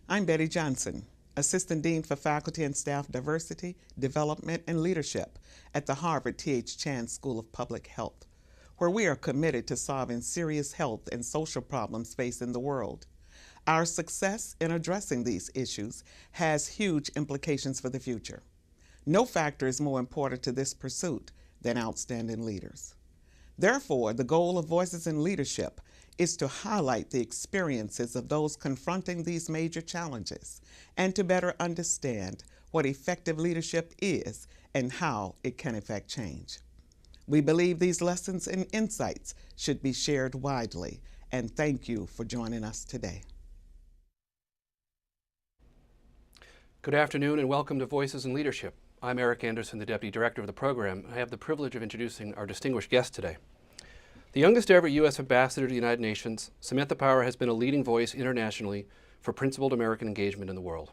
I'm Betty Johnson, Assistant Dean for Faculty and Staff Diversity, Development, and Leadership at the Harvard T.H. Chan School of Public Health, where we are committed to solving serious health and social problems facing the world. Our success in addressing these issues has huge implications for the future. No factor is more important to this pursuit than outstanding leaders. Therefore, the goal of Voices in Leadership is to highlight the experiences of those confronting these major challenges and to better understand what effective leadership is and how it can affect change. We believe these lessons and insights should be shared widely, and thank you for joining us today. Good afternoon and welcome to Voices in Leadership. I'm Eric Anderson, the Deputy Director of the program. I have the privilege of introducing our distinguished guest today. The youngest ever U.S. Ambassador to the United Nations, Samantha Power has been a leading voice internationally for principled American engagement in the world.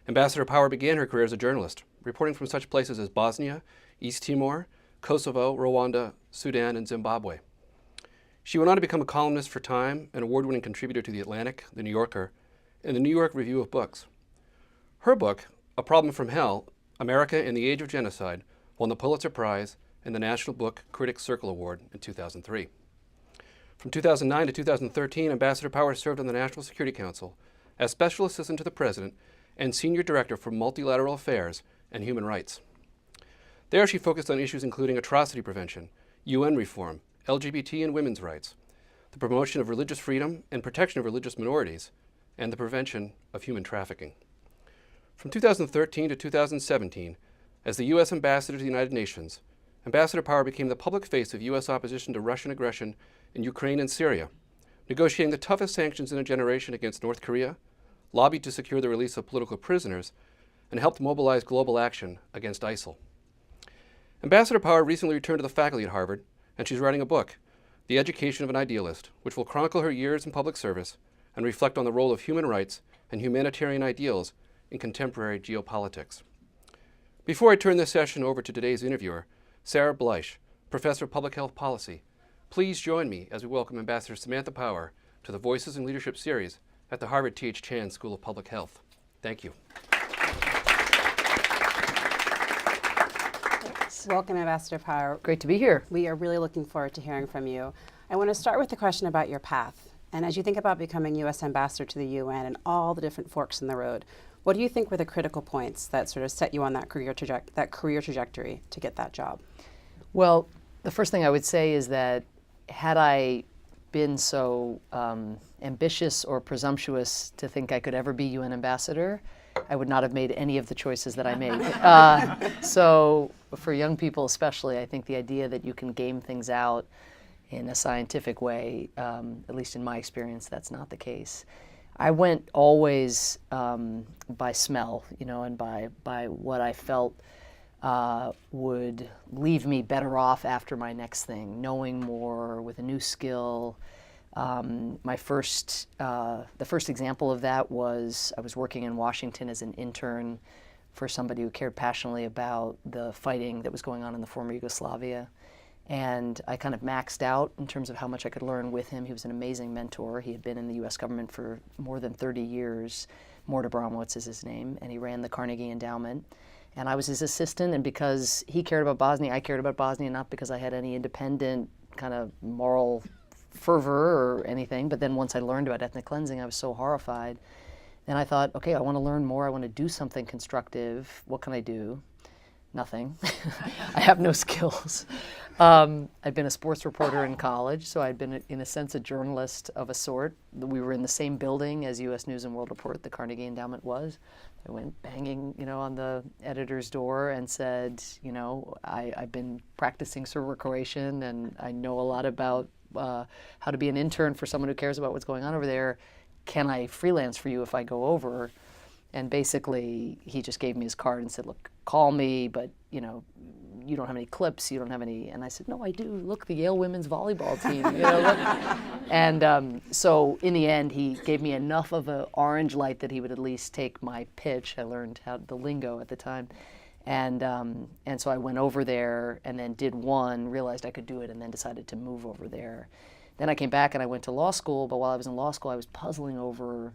Ambassador Power began her career as a journalist, reporting from such places as Bosnia, East Timor, Kosovo, Rwanda, Sudan, and Zimbabwe. She went on to become a columnist for Time, an award-winning contributor to The Atlantic, The New Yorker, and the New York Review of Books. Her book, A Problem from Hell, America in the Age of Genocide, won the Pulitzer Prize and the National Book Critics Circle Award in 2003. From 2009 to 2013, Ambassador Power served on the National Security Council as Special Assistant to the President and Senior Director for Multilateral Affairs and Human Rights. There she focused on issues including atrocity prevention, UN reform, LGBT and women's rights, the promotion of religious freedom and protection of religious minorities, and the prevention of human trafficking. From 2013 to 2017, as the U.S. Ambassador to the United Nations, Ambassador Power became the public face of U.S. opposition to Russian aggression in Ukraine and Syria, negotiating the toughest sanctions in a generation against North Korea, lobbied to secure the release of political prisoners, and helped mobilize global action against ISIL. Ambassador Power recently returned to the faculty at Harvard, and she's writing a book, The Education of an Idealist, which will chronicle her years in public service and reflect on the role of human rights and humanitarian ideals in contemporary geopolitics. Before I turn this session over to today's interviewer, Sarah Bleich, Professor of Public Health Policy, please join me as we welcome Ambassador Samantha Power to the Voices in Leadership series at the Harvard T.H. Chan School of Public Health. Thank you. Welcome, Ambassador Power. Great to be here. We are really looking forward to hearing from you. I want to start with a question about your path. And as you think about becoming U.S. Ambassador to the UN and all the different forks in the road, what do you think were the critical points that sort of set you on that career trajectory to get that job? Well, the first thing I would say is that had I been so ambitious or presumptuous to think I could ever be UN ambassador, I would not have made any of the choices that I made. So for young people especially, I think the idea that you can game things out in a scientific way, at least in my experience, that's not the case. I went always by smell, and by what I felt would leave me better off after my next thing, knowing more with a new skill. The first example of that was I was working in Washington as an intern for somebody who cared passionately about the fighting that was going on in the former Yugoslavia. And I kind of maxed out in terms of how much I could learn with him. He was an amazing mentor. He had been in the U.S. government for more than 30 years. Morta Bromwitz is his name, and he ran the Carnegie Endowment. And I was his assistant, and because he cared about Bosnia, I cared about Bosnia, not because I had any independent kind of moral fervor or anything. But then once I learned about ethnic cleansing, I was so horrified. Then I thought, okay, I want to learn more. I want to do something constructive. What can I do? Nothing. I have no skills. I'd been a sports reporter in college, so I'd been, in a sense, a journalist of a sort. We were in the same building as U.S. News and World Report, the Carnegie Endowment was. I went banging, on the editor's door and said, I've been practicing server Croatian, and I know a lot about how to be an intern for someone who cares about what's going on over there. Can I freelance for you if I go over? And basically, he just gave me his card and said, look, call me, but, you don't have any clips, you don't have any. And I said, no, I do. Look, the Yale women's volleyball team. Look. And so in the end, he gave me enough of an orange light that he would at least take my pitch. I learned the lingo at the time. And so I went over there and then did one, realized I could do it, and then decided to move over there. Then I came back and I went to law school, but while I was in law school, I was puzzling over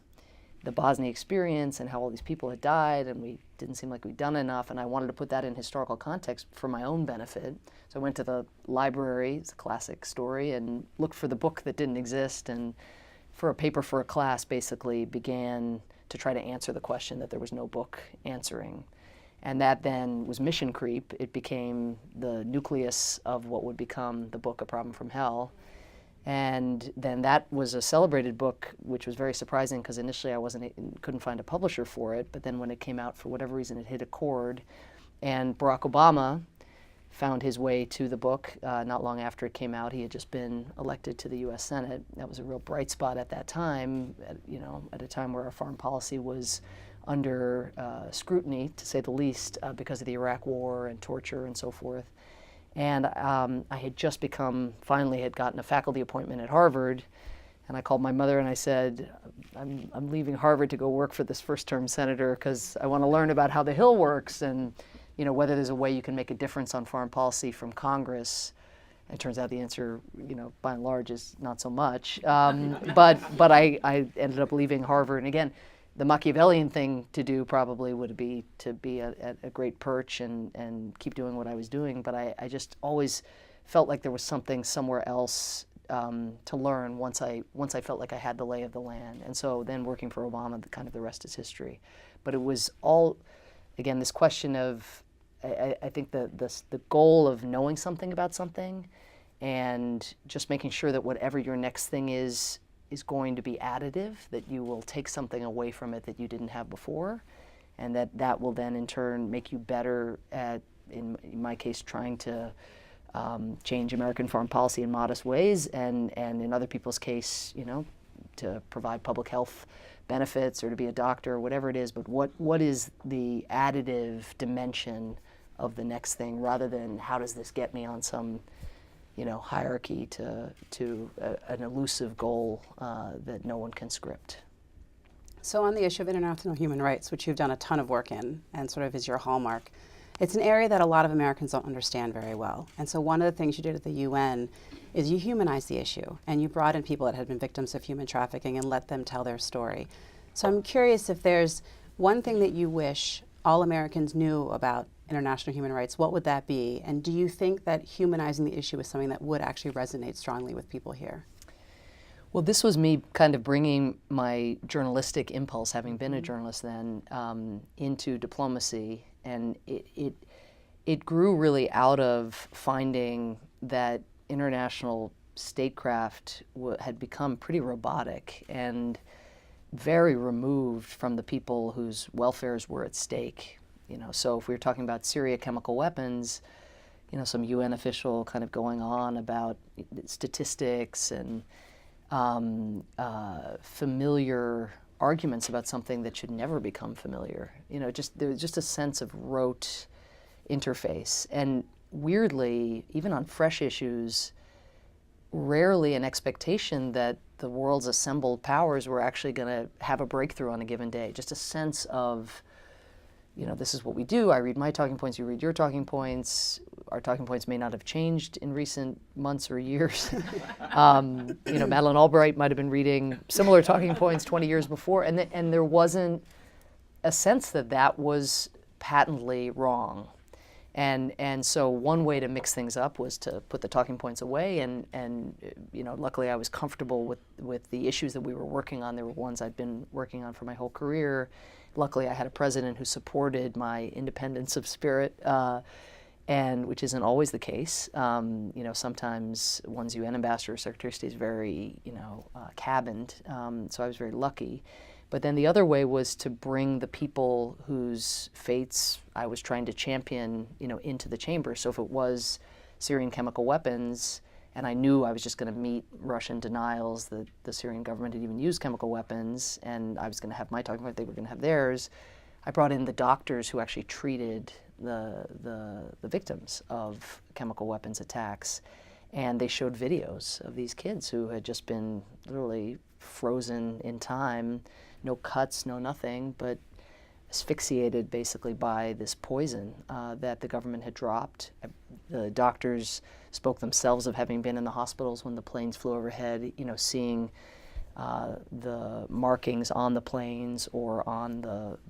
the Bosnia experience and how all these people had died, and we didn't seem like we'd done enough, and I wanted to put that in historical context for my own benefit. So I went to the library, it's a classic story, and looked for the book that didn't exist, and for a paper for a class basically began to try to answer the question that there was no book answering. And that then was mission creep. It became the nucleus of what would become the book A Problem from Hell. And then that was a celebrated book, which was very surprising because initially I couldn't find a publisher for it. But then when it came out, for whatever reason, it hit a chord. And Barack Obama found his way to the book not long after it came out. He had just been elected to the U.S. Senate. That was a real bright spot at that time, at a time where our foreign policy was under scrutiny, to say the least, because of the Iraq War and torture and so forth. And I had just finally had gotten a faculty appointment at Harvard, and I called my mother and I said, I'm leaving Harvard to go work for this first-term senator because I want to learn about how the Hill works and whether there's a way you can make a difference on foreign policy from Congress. And it turns out the answer, by and large, is not so much. But I ended up leaving Harvard, and again, the Machiavellian thing to do probably would be to be at a great perch and keep doing what I was doing. But I just always felt like there was something somewhere else to learn once I felt like I had the lay of the land. And so then working for Obama, the rest is history. But it was all, again, this question of, I think the goal of knowing something about something and just making sure that whatever your next thing is going to be additive, that you will take something away from it that you didn't have before, and that will then in turn make you better at, in my case, trying to change American foreign policy in modest ways, and in other people's case, to provide public health benefits or to be a doctor or whatever it is, but what is the additive dimension of the next thing, rather than how does this get me on some hierarchy to an elusive goal that no one can script. So on the issue of international human rights, which you've done a ton of work in and sort of is your hallmark, it's an area that a lot of Americans don't understand very well. And so one of the things you did at the UN is you humanized the issue, and you brought in people that had been victims of human trafficking and let them tell their story. So I'm curious if there's one thing that you wish all Americans knew about international human rights, what would that be? And do you think that humanizing the issue is something that would actually resonate strongly with people here? Well, this was me kind of bringing my journalistic impulse, having been a journalist then, into diplomacy, and it grew really out of finding that international statecraft had become pretty robotic and very removed from the people whose welfares were at stake. So if we were talking about Syria chemical weapons, some UN official kind of going on about statistics and familiar arguments about something that should never become familiar. There was just a sense of rote interface. And weirdly, even on fresh issues, rarely an expectation that the world's assembled powers were actually going to have a breakthrough on a given day. Just a sense of, this is what we do. I read my talking points, you read your talking points. Our talking points may not have changed in recent months or years. Madeleine Albright might have been reading similar talking points 20 years before, and there wasn't a sense that was patently wrong. And so one way to mix things up was to put the talking points away, and luckily I was comfortable with the issues that we were working on. There were ones I'd been working on for my whole career. Luckily I had a president who supported my independence of spirit, and which isn't always the case. Sometimes one's UN ambassador or Secretary of State is very, cabined, so I was very lucky. But then the other way was to bring the people whose fates I was trying to champion, into the chamber. So if it was Syrian chemical weapons, and I knew I was just going to meet Russian denials that the Syrian government had even used chemical weapons, and I was going to have my talking point, they were going to have theirs, I brought in the doctors who actually treated the victims of chemical weapons attacks. And they showed videos of these kids who had just been literally frozen in time, no cuts, no nothing, but asphyxiated basically by this poison that the government had dropped. The doctors spoke themselves of having been in the hospitals when the planes flew overhead, seeing the markings on the planes or on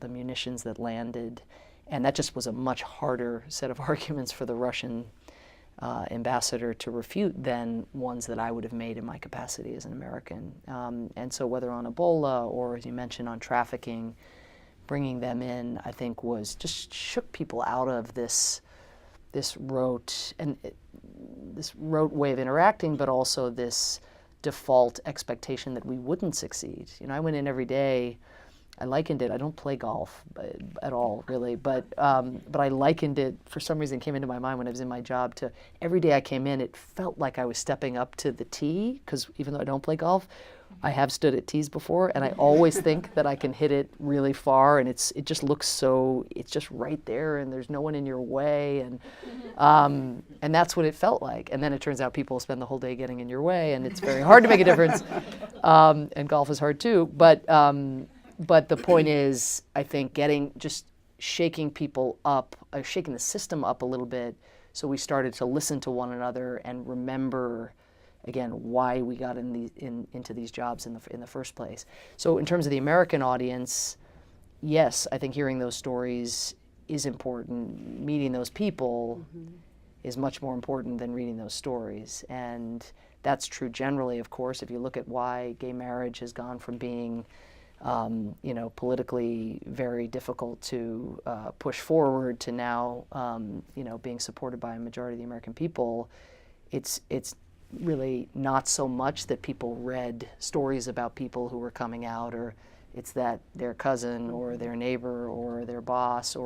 the munitions that landed. And that just was a much harder set of arguments for the Russian ambassador to refute than ones that I would have made in my capacity as an American. And so whether on Ebola or, as you mentioned, on trafficking, bringing them in, I think was just shook people out of this rote way of interacting, but also this default expectation that we wouldn't succeed. I went in every day. I likened it. I don't play golf at all, really, but I likened it. For some reason, it came into my mind when I was in my job. To every day I came in, it felt like I was stepping up to the tee, because even though I don't play golf, I have stood at tees before, and I always think that I can hit it really far, and it just looks so, it's just right there, and there's no one in your way, and that's what it felt like. And then it turns out people spend the whole day getting in your way, and it's very hard to make a difference, and golf is hard too. But the point is, I think just shaking people up, shaking the system up a little bit, so we started to listen to one another and remember, again, why we got into these jobs in the first place. So in terms of the American audience, yes, I think hearing those stories is important. Meeting those people is much more important than reading those stories. And that's true generally, of course. If you look at why gay marriage has gone from being politically very difficult to push forward to now, being supported by a majority of the American people, it's really not so much that people read stories about people who were coming out, or it's that their cousin or their neighbor or their boss,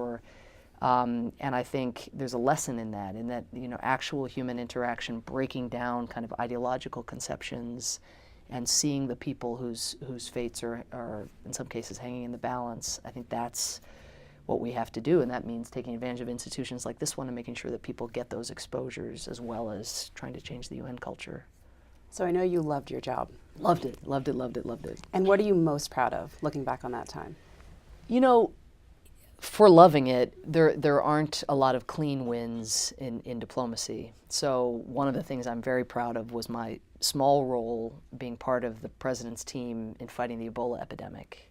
and I think there's a lesson in that, actual human interaction, breaking down kind of ideological conceptions and seeing the people whose fates are in some cases hanging in the balance. I think that's what we have to do, and that means taking advantage of institutions like this one and making sure that people get those exposures, as well as trying to change the UN culture. So I know you loved your job. Loved it, loved it, loved it, loved it. And what are you most proud of, looking back on that time? For loving it, there aren't a lot of clean wins in diplomacy. So one of the things I'm very proud of was my small role being part of the president's team in fighting the Ebola epidemic.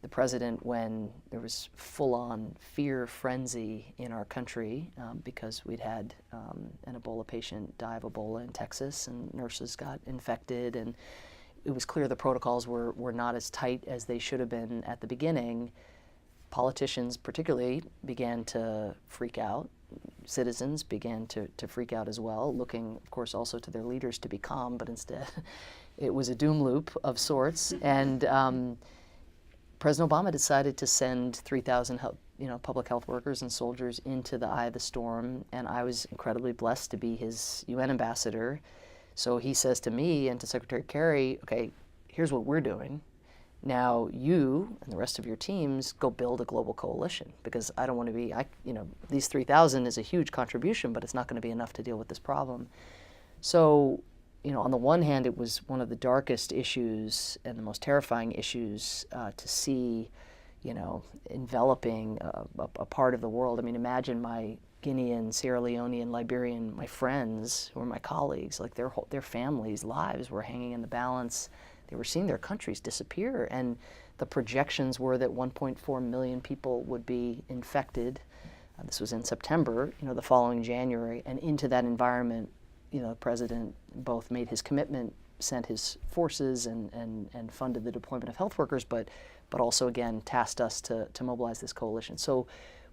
The president, when there was full-on fear frenzy in our country because we'd had an Ebola patient die of Ebola in Texas, and nurses got infected, and it was clear the protocols were not as tight as they should have been at the beginning. Politicians particularly began to freak out. Citizens began to freak out as well, looking, of course, also to their leaders to be calm, but instead it was a doom loop of sorts. And President Obama decided to send 3,000 public health workers and soldiers into the eye of the storm, and I was incredibly blessed to be his UN ambassador. So he says to me and to Secretary Kerry, okay, here's what we're doing. Now you and the rest of your teams go build a global coalition, because I don't want to be, these 3,000 is a huge contribution, but it's not going to be enough to deal with this problem. So, on the one hand, it was one of the darkest issues and the most terrifying issues to see, enveloping a part of the world. I mean, imagine my Guinean, Sierra Leonean, Liberian, my friends who were my colleagues, like their families' lives were hanging in the balance. They were seeing their countries disappear, and the projections were that 1.4 million people would be infected. This was in September, the following January, and into that environment, the president both made his commitment, sent his forces, and funded the deployment of health workers, but also, again, tasked us to mobilize this coalition. So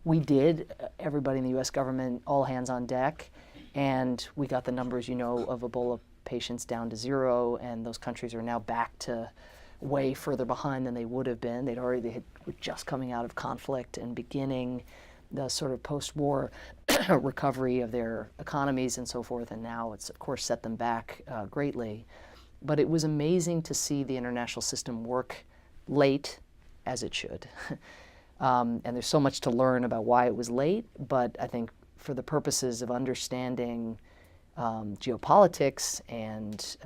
we did, everybody in the U.S. government, all hands on deck, and we got the numbers, of Ebola patients down to 0, and those countries are now back to way further behind than they would have been. They were just coming out of conflict and beginning the sort of post-war recovery of their economies and so forth, and now it's, of course, set them back greatly. But it was amazing to see the international system work late, as it should. And there's so much to learn about why it was late, but I think for the purposes of understanding geopolitics and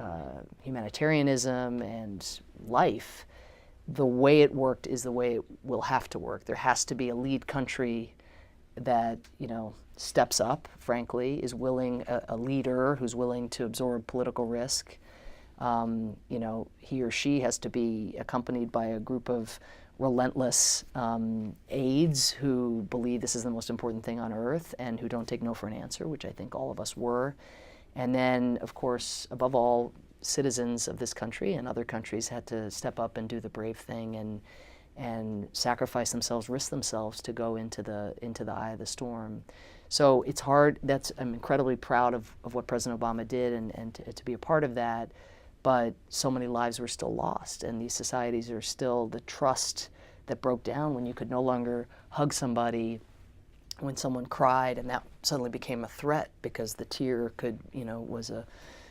humanitarianism and life, the way it worked is the way it will have to work. There has to be a lead country that, steps up, frankly, is willing, a leader who's willing to absorb political risk. He or she has to be accompanied by a group of relentless aides who believe this is the most important thing on earth and who don't take no for an answer, which I think all of us were. And then, of course, above all, citizens of this country and other countries had to step up and do the brave thing and sacrifice themselves, risk themselves to go into the eye of the storm. So it's hard. I'm incredibly proud of what President Obama did and to be a part of that. But so many lives were still lost, and these societies are still, the trust that broke down when you could no longer hug somebody when someone cried, and that suddenly became a threat because the tear was a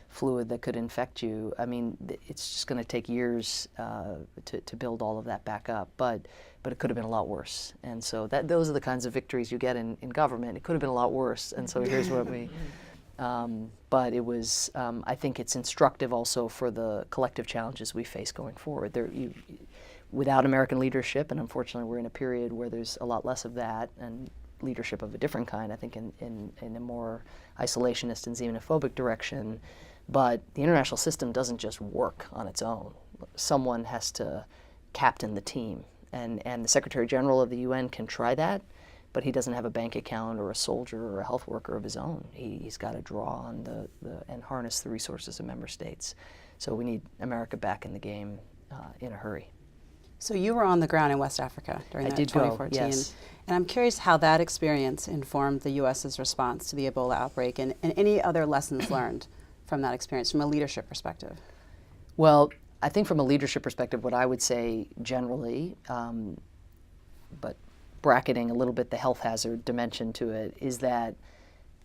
fluid that could infect you. I mean, it's just going to take years to build all of that back up, but it could have been a lot worse. And so those are the kinds of victories you get in government. It could have been a lot worse, and so here's what we... But it was, I think it's instructive also for the collective challenges we face going forward. Without American leadership, and unfortunately we're in a period where there's a lot less of that, and leadership of a different kind, I think in a more isolationist and xenophobic direction, but the international system doesn't just work on its own. Someone has to captain the team, and the Secretary General of the UN can try that, but he doesn't have a bank account or a soldier or a health worker of his own. He's got to draw on and harness the resources of member states. So we need America back in the game in a hurry. So you were on the ground in West Africa during that 2014. Yes. And I'm curious how that experience informed the U.S.'s response to the Ebola outbreak and any other lessons learned from that experience from a leadership perspective. Well, I think from a leadership perspective, what I would say generally, but bracketing a little bit the health hazard dimension to it, is that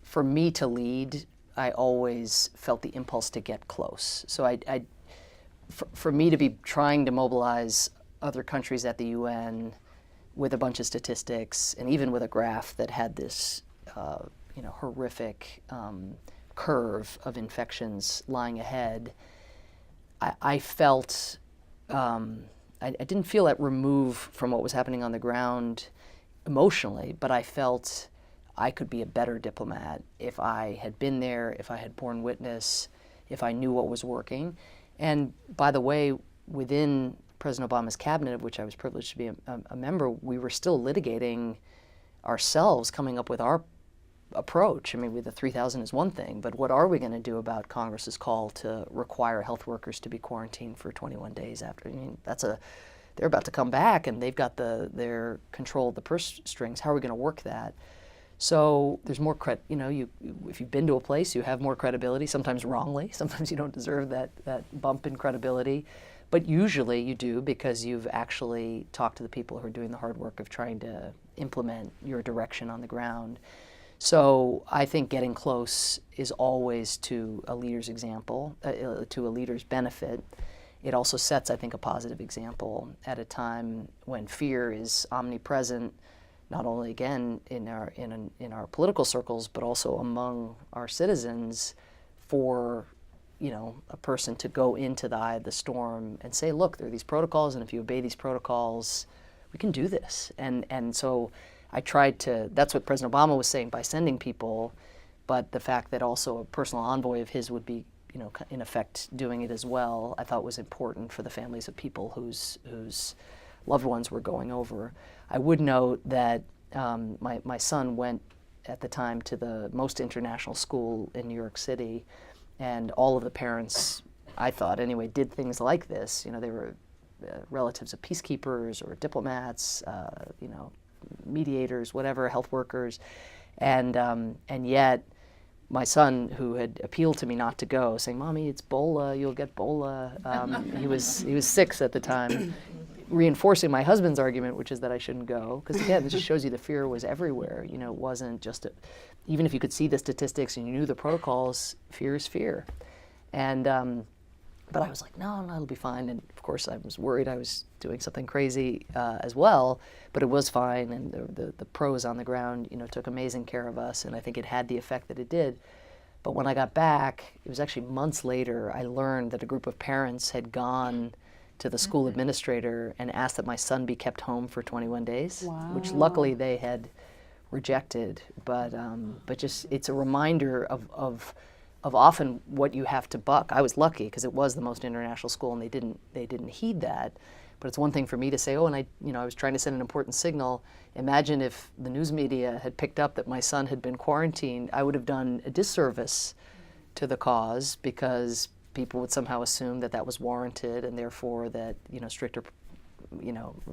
for me to lead, I always felt the impulse to get close. So for me to be trying to mobilize other countries at the UN with a bunch of statistics and even with a graph that had this horrific curve of infections lying ahead, I felt, I didn't feel that remove from what was happening on the ground emotionally, but I felt I could be a better diplomat if I had been there, if I had borne witness, if I knew what was working. And by the way, within President Obama's cabinet, of which I was privileged to be a member, we were still litigating ourselves, coming up with our approach. I mean, with the 3,000 is one thing, but what are we going to do about Congress's call to require health workers to be quarantined for 21 days after? I mean, they're about to come back and they've got their control of the purse strings. How are we going to work that? So there's more if you've been to a place, you have more credibility, sometimes wrongly. Sometimes you don't deserve that bump in credibility. But usually you do because you've actually talked to the people who are doing the hard work of trying to implement your direction on the ground. So I think getting close is always to a leader's example, to a leader's benefit. It also sets, I think, a positive example at a time when fear is omnipresent, not only again in our political circles, but also among our citizens, for a person to go into the eye of the storm and say, look, there are these protocols, and if you obey these protocols, we can do this. And so I tried to, that's what President Obama was saying by sending people, but the fact that also a personal envoy of his would be, in effect doing it as well, I thought was important for the families of people whose loved ones were going over. I would note that my son went at the time to the most international school in New York City, and all of the parents, I thought anyway, did things like this. They were relatives of peacekeepers or diplomats, mediators, whatever, health workers, and yet my son, who had appealed to me not to go, saying, "Mommy, it's Bola, you'll get Bola." He was 6 at the time, reinforcing my husband's argument, which is that I shouldn't go, because again, it just shows you the fear was everywhere. It wasn't just even if you could see the statistics and you knew the protocols, fear is fear, and but I was like, no, it'll be fine. And of course, I was worried I was doing something crazy as well, but it was fine. And the pros on the ground, took amazing care of us. And I think it had the effect that it did. But when I got back, it was actually months later, I learned that a group of parents had gone to the school administrator and asked that my son be kept home for 21 days, Wow. which luckily they had rejected. But just it's a reminder of often what you have to buck. I was lucky because it was the most international school, and they didn't heed that. But it's one thing for me to say, oh, and I was trying to send an important signal. Imagine if the news media had picked up that my son had been quarantined. I would have done a disservice to the cause, because people would somehow assume that that was warranted, and therefore that stricter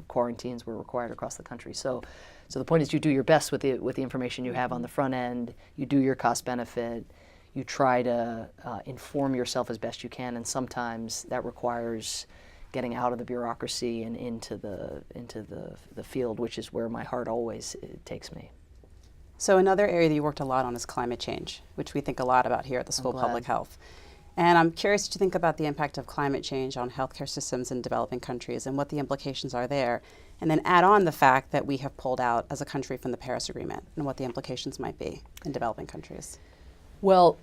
quarantines were required across the country. So the point is, you do your best with the information you have on the front end. You do your cost benefit. You try to inform yourself as best you can, and sometimes that requires getting out of the bureaucracy and into the field, which is where my heart always takes me. So another area that you worked a lot on is climate change, which we think a lot about here at the School of Public Health. And I'm curious to think about the impact of climate change on healthcare systems in developing countries and what the implications are there. And then add on the fact that we have pulled out as a country from the Paris Agreement and what the implications might be in developing countries. Well,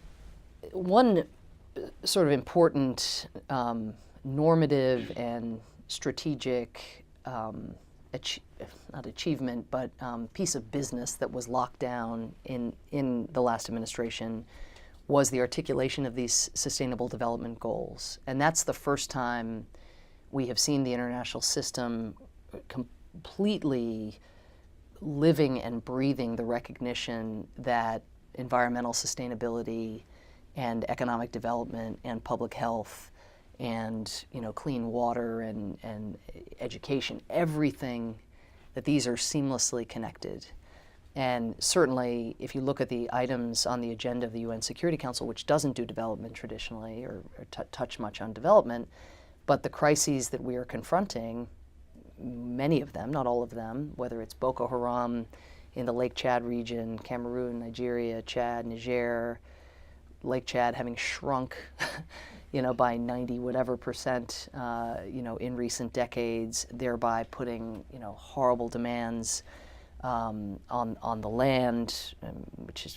one sort of important normative and strategic not achievement, but piece of business that was locked down in the last administration was the articulation of these Sustainable Development Goals. And that's the first time we have seen the international system completely living and breathing the recognition that environmental sustainability and economic development and public health and clean water and education, everything, that these are seamlessly connected. And certainly, if you look at the items on the agenda of the UN Security Council, which doesn't do development traditionally or touch much on development, but the crises that we are confronting, many of them, not all of them, whether it's Boko Haram in the Lake Chad region, Cameroon, Nigeria, Chad, Niger, Lake Chad having shrunk by 90 whatever percent, in recent decades, thereby putting, horrible demands on the land,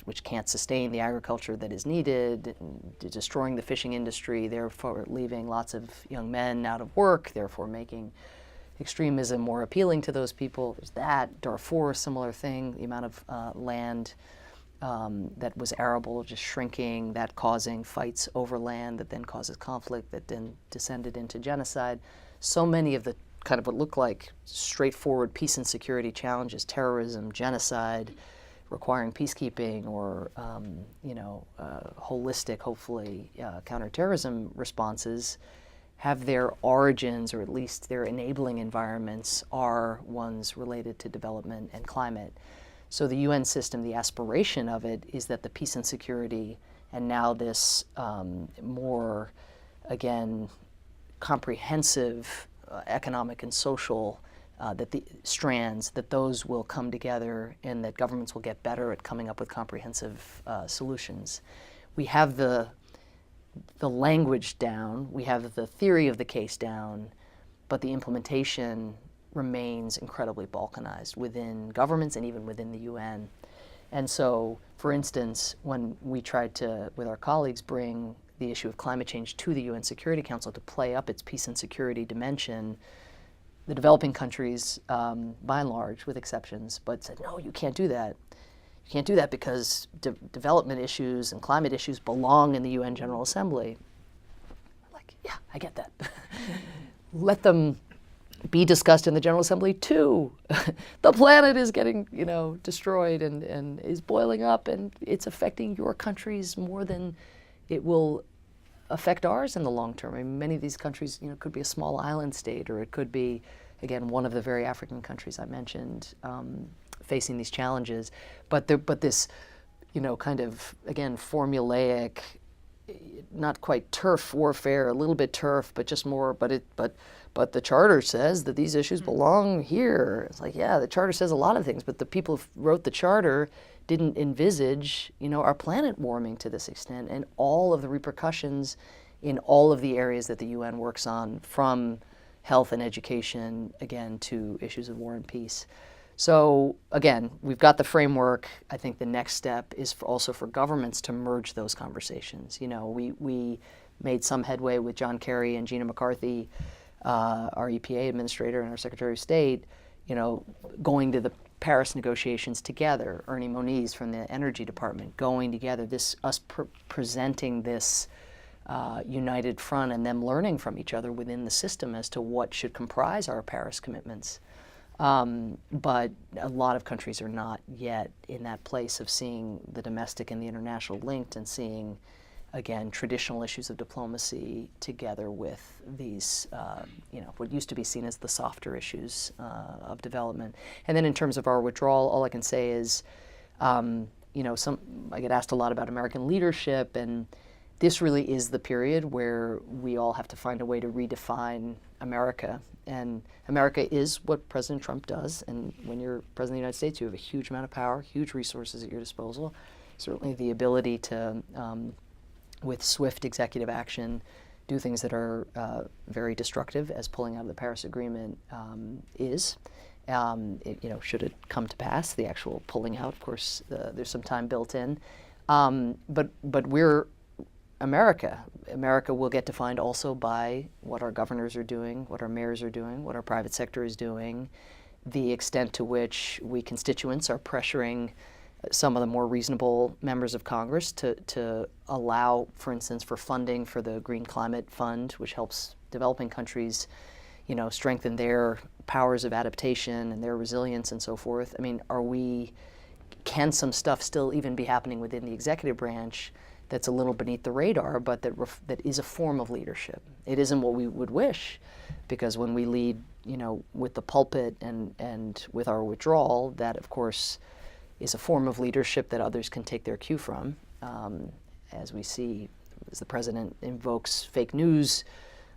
which can't sustain the agriculture that is needed, destroying the fishing industry, therefore leaving lots of young men out of work, therefore making extremism more appealing to those people. There's that. Darfur, similar thing, the amount of land that was arable just shrinking, that causing fights over land that then causes conflict that then descended into genocide. So many of the kind of what look like straightforward peace and security challenges, terrorism, genocide, requiring peacekeeping or holistic, hopefully, counterterrorism responses, have their origins, or at least their enabling environments, are ones related to development and climate. So the UN system, the aspiration of it is that the peace and security, and now this more, again, comprehensive economic and social that the strands, that those will come together and that governments will get better at coming up with comprehensive solutions. We have the language down, we have the theory of the case down, but the implementation remains incredibly balkanized within governments and even within the UN. And so, for instance, when we tried to, with our colleagues, bring the issue of climate change to the UN Security Council to play up its peace and security dimension, the developing countries, by and large, with exceptions, but said, no, you can't do that. You can't do that because development issues and climate issues belong in the UN General Assembly. Like, yeah, I get that. Let them be discussed in the General Assembly too. The planet is getting, destroyed and is boiling up, and it's affecting your countries more than it will affect ours in the long term. I mean, many of these countries, could be a small island state, or it could be, again, one of the very African countries I mentioned, facing these challenges. But this, kind of, again, formulaic, not quite turf warfare, a little bit turf, but just more, but the charter says that these issues belong here. It's like, yeah, the charter says a lot of things, but the people who wrote the charter didn't envisage, our planet warming to this extent and all of the repercussions in all of the areas that the UN works on, from health and education, again, to issues of war and peace. So again, we've got the framework. I think the next step is also for governments to merge those conversations. We made some headway with John Kerry and Gina McCarthy our EPA administrator and our Secretary of State, going to the Paris negotiations together, Ernie Moniz from the Energy Department going together, us presenting this united front and them learning from each other within the system as to what should comprise our Paris commitments. But a lot of countries are not yet in that place of seeing the domestic and the international linked and seeing, again, traditional issues of diplomacy together with these, what used to be seen as the softer issues of development. And then in terms of our withdrawal, all I can say is, I get asked a lot about American leadership, and this really is the period where we all have to find a way to redefine America. And America is what President Trump does. And when you're President of the United States, you have a huge amount of power, huge resources at your disposal. Certainly the ability to, with swift executive action, do things that are very destructive, as pulling out of the Paris Agreement is. Should it come to pass, the actual pulling out, of course, there's some time built in. But we're America. America will get defined also by what our governors are doing, what our mayors are doing, what our private sector is doing, the extent to which we constituents are pressuring some of the more reasonable members of Congress to allow, for instance, for funding for the Green Climate Fund, which helps developing countries, strengthen their powers of adaptation and their resilience and so forth. I mean, can some stuff still even be happening within the executive branch that's a little beneath the radar, but that is a form of leadership? It isn't what we would wish, because when we lead, with the pulpit and with our withdrawal, that of course is a form of leadership that others can take their cue from. As we see, as the president invokes fake news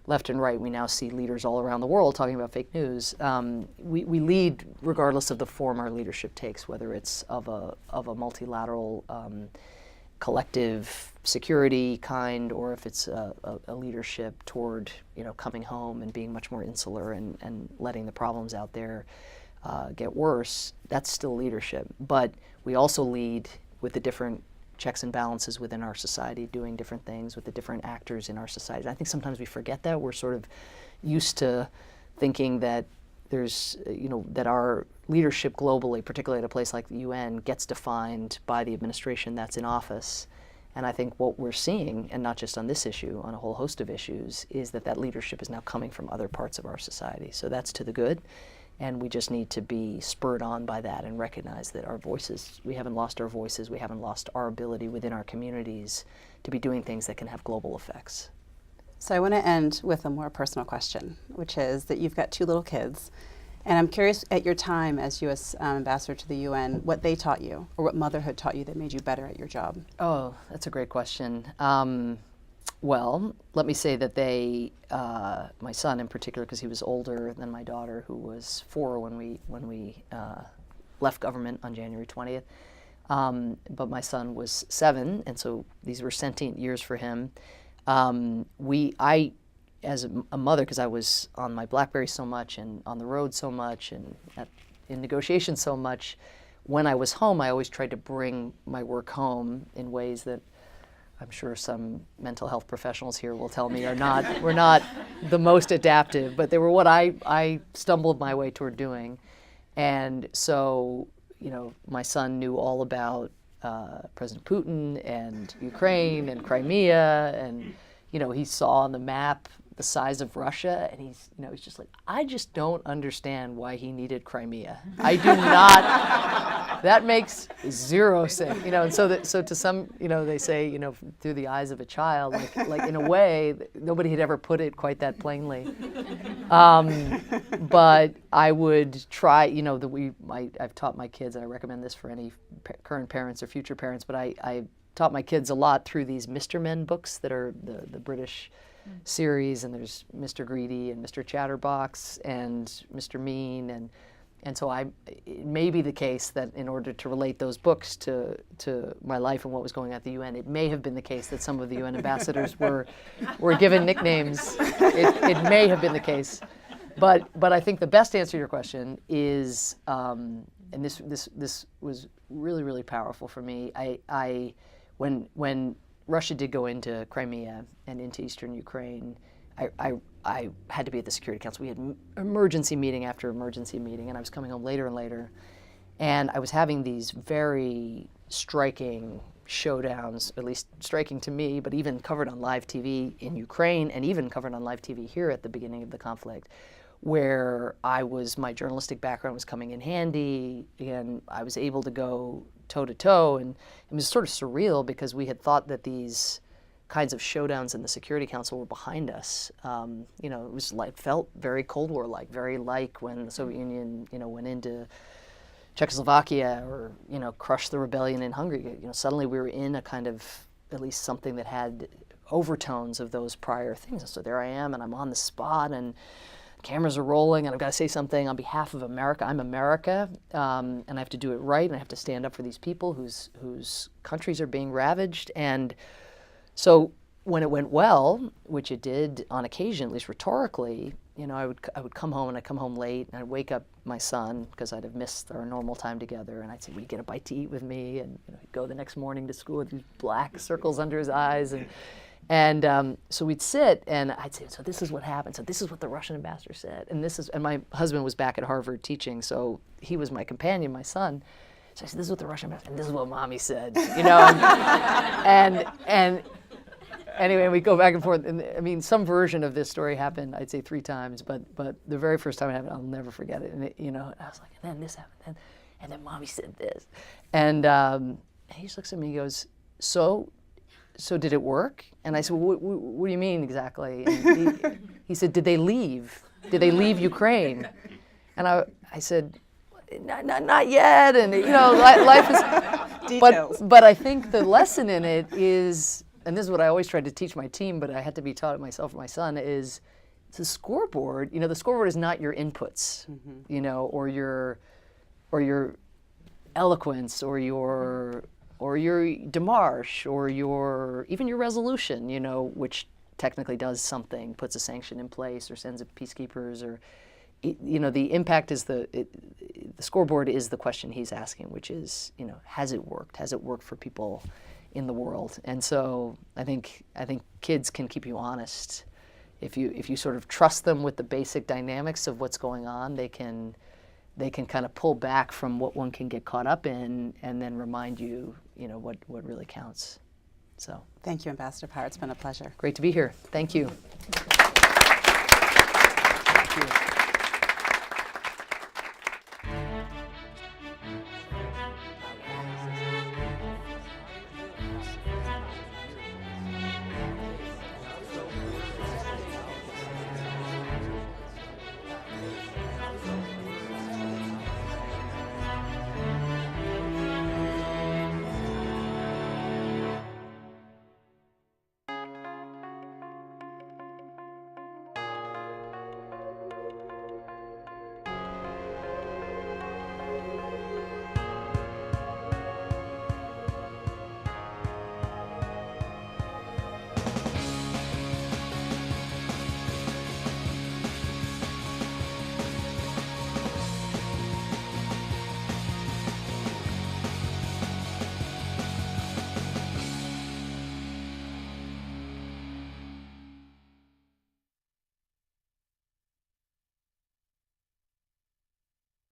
left and right, we now see leaders all around the world talking about fake news. We lead regardless of the form our leadership takes, whether it's of a multilateral collective security kind, or if it's a leadership toward coming home and being much more insular and letting the problems out there get worse. That's still leadership. But we also lead with the different checks and balances within our society, doing different things with the different actors in our society. And I think sometimes we forget that. We're sort of used to thinking that there's, that our leadership globally, particularly at a place like the UN, gets defined by the administration that's in office. And I think what we're seeing, and not just on this issue, on a whole host of issues, is that leadership is now coming from other parts of our society. So that's to the good. And we just need to be spurred on by that and recognize that our voices, we haven't lost our voices, we haven't lost our ability within our communities to be doing things that can have global effects. So I want to end with a more personal question, which is that you've got 2 little kids. And I'm curious, at your time as U.S. Ambassador to the UN, what they taught you, or what motherhood taught you that made you better at your job? Oh, that's a great question. Well, let me say that my son in particular, because he was older than my daughter, who was 4 when we left government on January 20th. But my son was 7, and so these were sentient years for him. I, as a mother, because I was on my BlackBerry so much and on the road so much and in negotiations so much, when I was home, I always tried to bring my work home in ways that I'm sure some mental health professionals here will tell me were not the most adaptive, but they were what I stumbled my way toward doing. And so, my son knew all about President Putin and Ukraine and Crimea, and, he saw on the map the size of Russia, and he's just like, I just don't understand why he needed Crimea. I do not. That makes 0 sense, And so to some, they say, through the eyes of a child, like in a way, nobody had ever put it quite that plainly. But I would try, I've taught my kids, and I recommend this for any current parents or future parents, but I taught my kids a lot through these Mr. Men books that are the British series, and there's Mr. Greedy and Mr. Chatterbox and Mr. Mean, and so it may be the case that in order to relate those books to my life and what was going on at the UN, it may have been the case that some of the UN ambassadors were given nicknames. It may have been the case, but I think the best answer to your question is, and this was really, really powerful for me. When Russia did go into Crimea and into eastern Ukraine, I had to be at the Security Council. We had emergency meeting after emergency meeting, and I was coming home later and later. And I was having these very striking showdowns, at least striking to me, but even covered on live TV in Ukraine and even covered on live TV here at the beginning of the conflict, where my journalistic background was coming in handy, and I was able to go toe to toe. And it was sort of surreal because we had thought that these kinds of showdowns in the Security Council were behind us. It felt very Cold War-like, very like when the Soviet Union, went into Czechoslovakia or, crushed the rebellion in Hungary. Suddenly we were in a kind of, at least something that had overtones of those prior things. And so there I am, and I'm on the spot, and cameras are rolling, and I've got to say something on behalf of America. I'm America, and I have to do it right, and I have to stand up for these people whose countries are being ravaged. And so when it went well, which it did on occasion, at least rhetorically, I would come home, and I'd come home late, and I'd wake up my son, because I'd have missed our normal time together, and I'd say, "Will you get a bite to eat with me?" And he'd go the next morning to school with these black circles under his eyes, and so we'd sit, and I'd say, "So this is what happened. So this is what the Russian ambassador said, and my husband was back at Harvard teaching, so he was my companion, my son. So I said, "This is what the Russian ambassador, and this is what Mommy said," and anyway, we go back and forth. And I mean, some version of this story happened, I'd say 3 times, but the very first time it happened, I'll never forget it. And I was like, and then this happened, and then Mommy said this, and he just looks at me and goes, "So did it work?" And I said, "What do you mean exactly?" And he said, "Did they leave? Did they leave Ukraine?" And I said, Not yet. And life is. Details. But I think the lesson in it is, and this is what I always tried to teach my team, but I had to be taught it myself and my son, is the scoreboard. The scoreboard is not your inputs, or your eloquence, or your démarche, or even your resolution, which technically does something, puts a sanction in place, or sends peacekeepers, or the impact is the scoreboard is the question he's asking, which is, has it worked? Has it worked for people in the world? And so I think kids can keep you honest if you sort of trust them with the basic dynamics of what's going on. They can kind of pull back from what one can get caught up in, and then remind you, what really counts. So Thank you, Ambassador Power. It's been a pleasure. great to be here. Thank you.